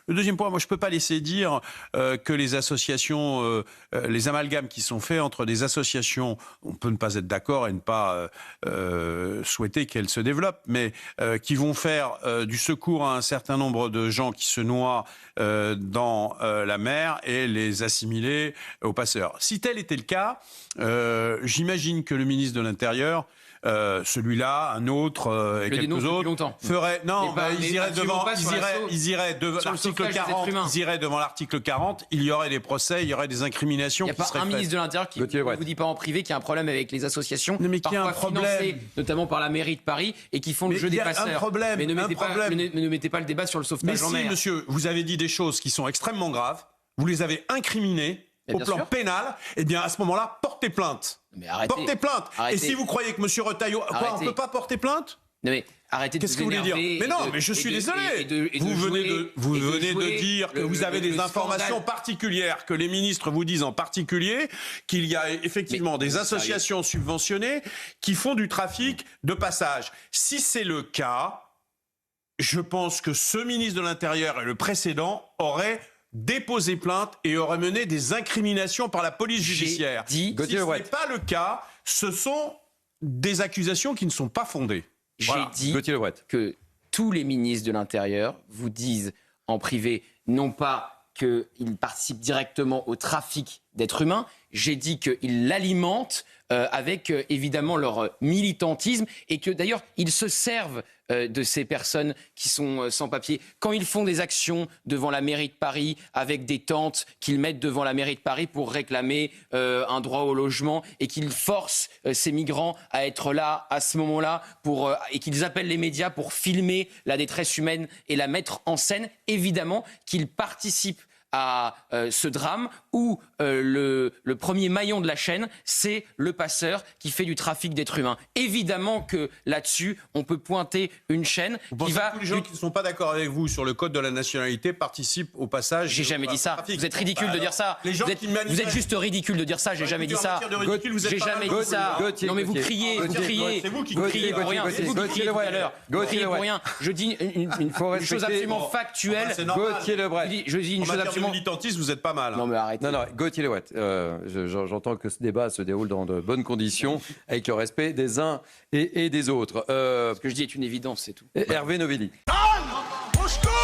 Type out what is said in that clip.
Le deuxième point, moi je peux pas laisser dire que les associations, les amalgames qui sont faits entre des associations, on peut ne pas être d'accord et ne pas souhaiter qu'elles se développent, mais qui vont faire du secours à un certain nombre de gens qui se noient dans la mer et les assimiler aux passeurs. Si tel était le cas, j'imagine que le ministre de l'Intérieur, celui-là, un autre et quelques autres feraient. Non, ils iraient devant. Ils iraient devant l'article 40. Ils iraient devant l'article 40. Il y aurait des procès, il y aurait des incriminations. Il n'y a pas un ministre de l'Intérieur qui ne vous dit pas en privé qu'il y a un problème avec les associations, parfois financées notamment par la mairie de Paris et qui font le jeu des passeurs. Un problème. Mais ne mettez pas le débat sur le sauvetage en mer. Mais si, monsieur, vous avez dit des choses qui sont extrêmement graves. Vous les avez incriminées. Au plan pénal, eh bien à ce moment-là, portez plainte. Mais arrêtez. Portez plainte. Arrêtez. Et si vous croyez que M. Retailleau, on ne peut pas porter plainte? Non mais arrêtez de Qu'est-ce que vous voulez dire? Mais non, mais je suis désolé. Vous venez de dire que vous avez des informations particulières, que les ministres vous disent en particulier qu'il y a effectivement des associations subventionnées qui font du trafic de passage. Si c'est le cas, je pense que ce ministre de l'Intérieur et le précédent auraient déposer plainte et aurait mené des incriminations par la police judiciaire. Si ce n'est pas le cas, ce sont des accusations qui ne sont pas fondées. J'ai dit que tous les ministres de l'Intérieur vous disent en privé, non pas qu'ils participent directement au trafic d'êtres humains, j'ai dit qu'ils l'alimentent avec évidemment leur militantisme et que d'ailleurs ils se servent de ces personnes qui sont sans papier. Quand ils font des actions devant la mairie de Paris avec des tentes qu'ils mettent devant la mairie de Paris pour réclamer un droit au logement et qu'ils forcent ces migrants à être là à ce moment-là et qu'ils appellent les médias pour filmer la détresse humaine et la mettre en scène, évidemment qu'ils participent à ce drame où le premier maillon de la chaîne, c'est le passeur qui fait du trafic d'êtres humains. Évidemment que là-dessus, on peut pointer une chaîne qui va... Que tous les gens qui ne sont pas d'accord avec vous sur le code de la nationalité participent au passage... J'ai jamais dit ça. Trafic. Vous êtes ridicule de dire ça. Vous êtes juste ridicule de dire ça. J'ai jamais dit ça. J'ai jamais dit ça. Non mais vous criez. C'est vous qui criez pour rien. C'est vous qui criez tout à l'heure. Vous criez pour rien. Je dis une chose absolument factuelle. Je dis une chose absolument... militantiste, vous êtes pas mal. Non mais arrêtez. Non, Gauthier Louette, j'entends que ce débat se déroule dans de bonnes conditions, avec le respect des uns et des autres. Ce que je dis est une évidence, c'est tout. Hervé Novelli. Au secours!